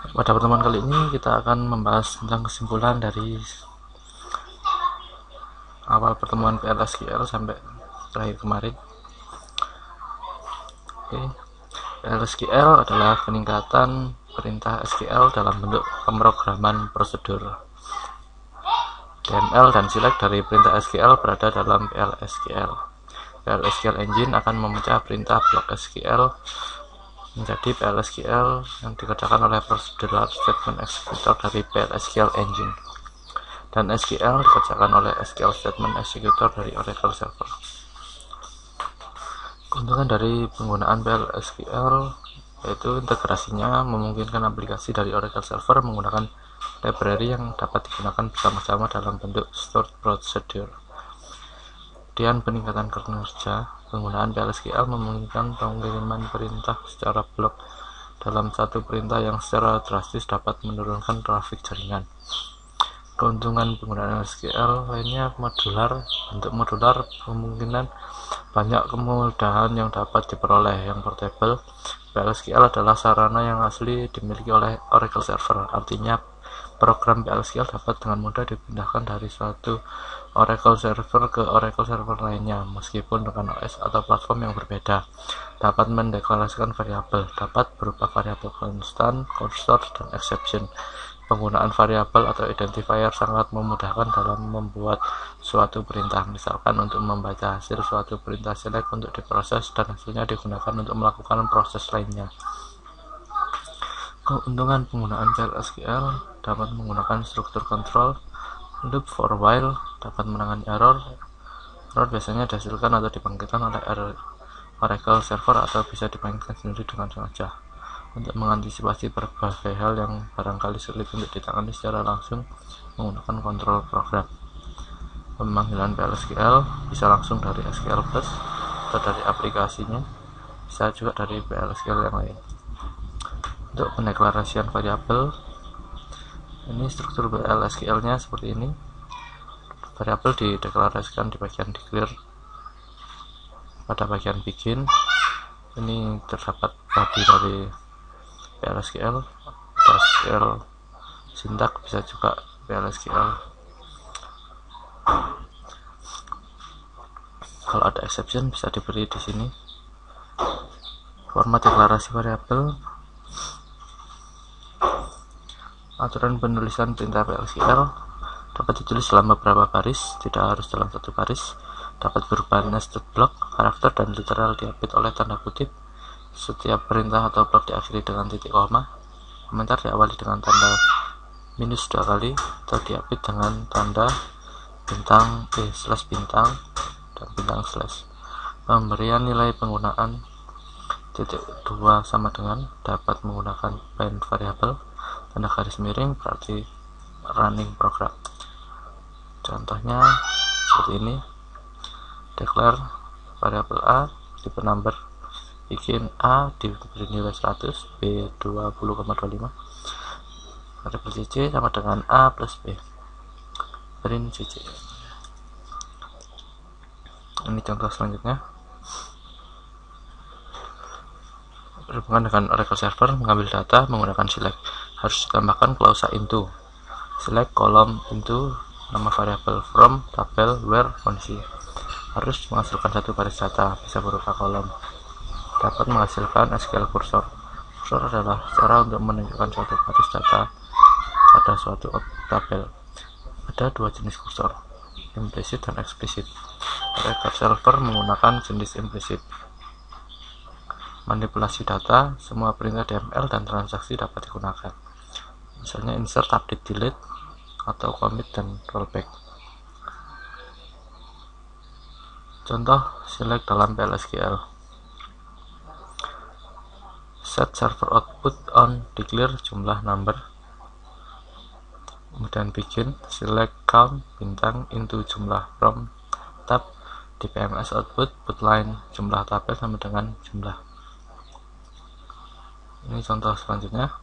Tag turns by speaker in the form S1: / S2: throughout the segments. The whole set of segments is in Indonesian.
S1: Pada pertemuan kali ini kita akan membahas tentang kesimpulan dari awal pertemuan PL/SQL sampai terakhir kemarin. Oke. PL/SQL adalah peningkatan perintah SQL dalam bentuk pemrograman prosedur. DML dan select dari perintah SQL berada dalam PL/SQL. PL/SQL Engine akan memecah perintah blok SQL menjadi PL/SQL yang dikerjakan oleh procedural statement executor dari PL/SQL Engine, dan SQL dikerjakan oleh SQL statement executor dari Oracle Server. Keuntungan dari penggunaan PL/SQL yaitu integrasinya memungkinkan aplikasi dari Oracle Server menggunakan library yang dapat digunakan bersama-sama dalam bentuk stored procedure. Kemudian peningkatan kinerja. Penggunaan PL/SQL memungkinkan pengiriman perintah secara blok dalam satu perintah yang secara drastis dapat menurunkan trafik jaringan. Keuntungan penggunaan SQL lainnya modular. Untuk modular kemungkinan banyak kemudahan yang dapat diperoleh. Yang portable, PL/SQL adalah sarana yang asli dimiliki oleh Oracle Server. Artinya program PL/SQL dapat dengan mudah dipindahkan dari suatu Oracle Server ke Oracle Server lainnya, meskipun dengan OS atau platform yang berbeda. Dapat mendeklarasikan variabel, dapat berupa variabel konstan, cursor, dan exception. Penggunaan variabel atau identifier sangat memudahkan dalam membuat suatu perintah, misalkan untuk membaca hasil suatu perintah select untuk diproses dan hasilnya digunakan untuk melakukan proses lainnya. Keuntungan penggunaan PL/SQL dapat menggunakan struktur kontrol. Loop for while dapat menangani error. Error biasanya dihasilkan atau dibangkitkan oleh Oracle Server atau bisa dibangkitkan sendiri dengan sengaja. Untuk mengantisipasi berbagai hal yang barangkali sulit untuk ditangani secara langsung menggunakan kontrol program. Pemanggilan PL/SQL bisa langsung dari SQL Plus atau dari aplikasinya, bisa juga dari PL/SQL yang lain. Untuk pendeklarasian variabel, ini struktur PL/SQL-nya seperti ini. Variabel dideklarasikan di bagian declare. Pada bagian begin, ini terdapat body dari PL/SQL, SQL syntax, bisa juga PL/SQL. Kalau ada exception bisa diberi di sini. Format deklarasi variabel. Aturan penulisan perintah PL/SQL dapat ditulis dalam beberapa baris, tidak harus dalam satu baris. Dapat berupa nested block, karakter dan literal diapit oleh tanda kutip. Setiap perintah atau blok diakhiri dengan titik koma. Komentar diawali dengan tanda minus 2 kali atau diapit dengan tanda bintang slash bintang dan bintang slash. Pemberian nilai penggunaan titik 2 sama dengan dapat menggunakan bind variable. Tanda garis miring berarti running program. Contohnya seperti ini. Declare variabel A tipe number, bikin A diberi nilai 100, B 20,25. Variabel CC sama dengan A plus B, print CC. Ini contoh selanjutnya. Berhubungan dengan Oracle Server, mengambil data menggunakan select. Harus ditambahkan klausa into. Select kolom into nama variabel from tabel where kondisi. Harus menghasilkan satu baris data, bisa berupa kolom. Dapat menghasilkan SQL cursor. Cursor adalah cara untuk menunjukkan suatu baris data pada suatu tabel. Ada dua jenis kursor, implicit dan explicit. Oracle Server menggunakan jenis implicit. Manipulasi data, semua perintah DML dan transaksi dapat digunakan. Misalnya insert, update, delete, atau commit dan rollback. Contoh select dalam PL/SQL. Set server output on, declare jumlah number. Kemudian begin, select count bintang into jumlah from tab. Di PMS output put line jumlah tabel sama dengan jumlah. Ini contoh selanjutnya.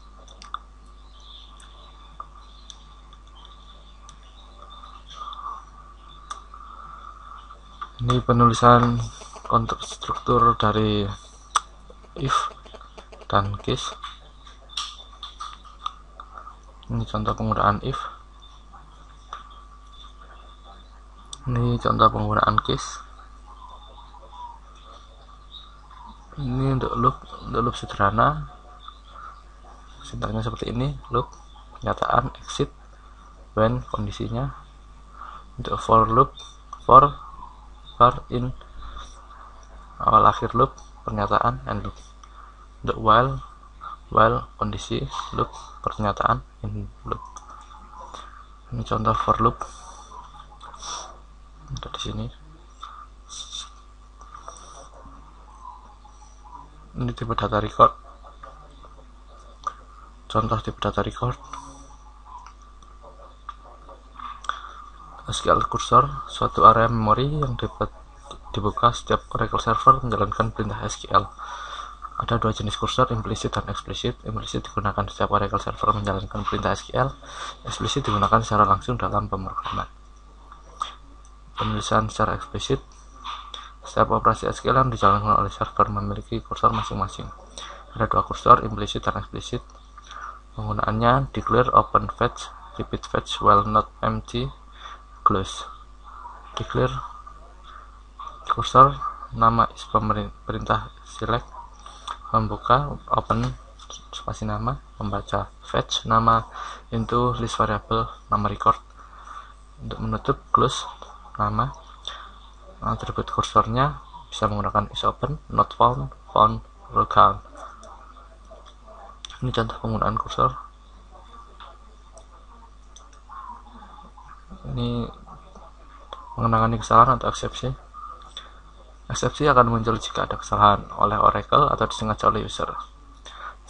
S1: Ini penulisan struktur dari if dan case. Ini contoh penggunaan if. Ini contoh penggunaan case. Ini untuk loop sederhana. Sintaknya seperti ini, loop, pernyataan, exit, when, kondisinya. Untuk for loop, for, in, awal akhir loop, pernyataan, and loop. Untuk while, kondisi, loop, pernyataan, in loop. Ini contoh for loop. Untuk di sini. Ini tipe data record. Contoh tipe data record. SQL cursor, suatu area memori yang dapat dibuka setiap Oracle server menjalankan perintah SQL. Ada dua jenis kursor, implicit dan explicit. Implicit digunakan setiap Oracle server menjalankan perintah SQL. Explicit digunakan secara langsung dalam pemrograman. Penulisan secara eksplisit. Setiap operasi SQL yang dijalankan oleh server memiliki kursor masing-masing. Ada dua kursor, implicit dan explicit. Penggunaannya declare, open fetch, repeat fetch while not empty, close. Declare kursor, nama is perintah select, membuka, open spasi nama, membaca, fetch nama into list variable, nama record. Untuk menutup, close nama. Atribut kursornya bisa menggunakan is open, not found, row count. Ini contoh penggunaan kursor. Ini mengenangani kesalahan atau eksepsi. Eksepsi akan muncul jika ada kesalahan oleh Oracle atau disengaja oleh user.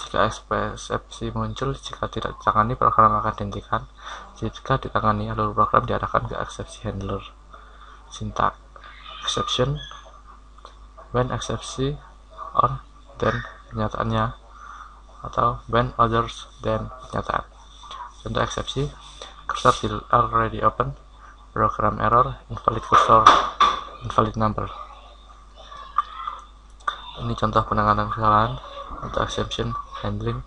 S1: Jika eksepsi muncul jika tidak ditangani, program akan dihentikan. Jika ditangani, alur program diarahkan ke exception handler. Sintak exception, when exception, or then pernyataannya, atau when others then pernyataan. Contoh eksepsi, cursor already open, program error, invalid cursor, invalid number. Ini contoh penanganan kesalahan atau exception handling.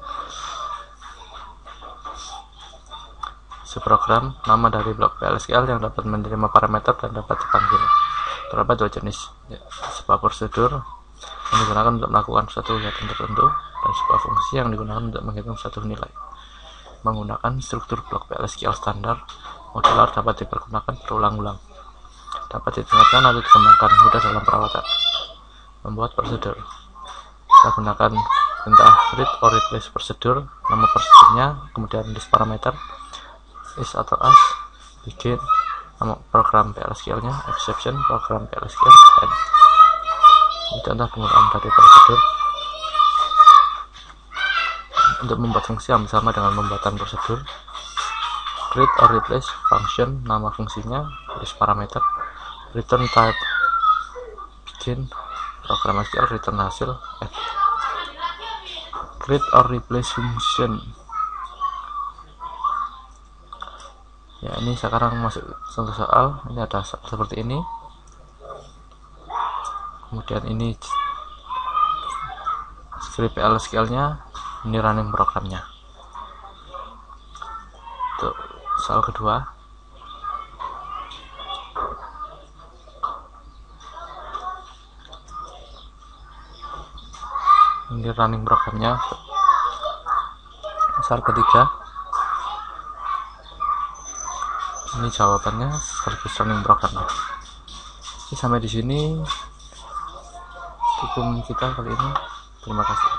S1: Program nama dari blok PLSQL yang dapat menerima parameter dan dapat dipanggil. Terdapat dua jenis, sebuah prosedur yang digunakan untuk melakukan suatu kegiatan tertentu dan sebuah fungsi yang digunakan untuk menghitung suatu nilai. Menggunakan struktur blok PLSQL standar, modular dapat dipergunakan berulang-ulang, dapat ditingkatkan atau dikembangkan mudah dalam perawatan. Membuat prosedur, kita gunakan perintah read or replace prosedur, nama prosedurnya, kemudian list parameter, is atau as, begin, nama program PLSQL nya, exception, program PLSQL, end. Ini contoh penggunaan dari prosedur. Untuk membuat fungsi yang sama dengan pembuatan prosedur, create or replace function, nama fungsinya, list parameter, return type, begin, program SQL, return hasil, end. Create or replace function. Ya, ini sekarang masuk contoh soal. Ini ada seperti ini. Kemudian ini script PLSQL nya, ini running programnya. Untuk soal kedua, ini running programnya. Soal ketiga, ini jawabannya sekaligus running programnya. Oke, sampai di sini cukup kita kali ini. Terima kasih.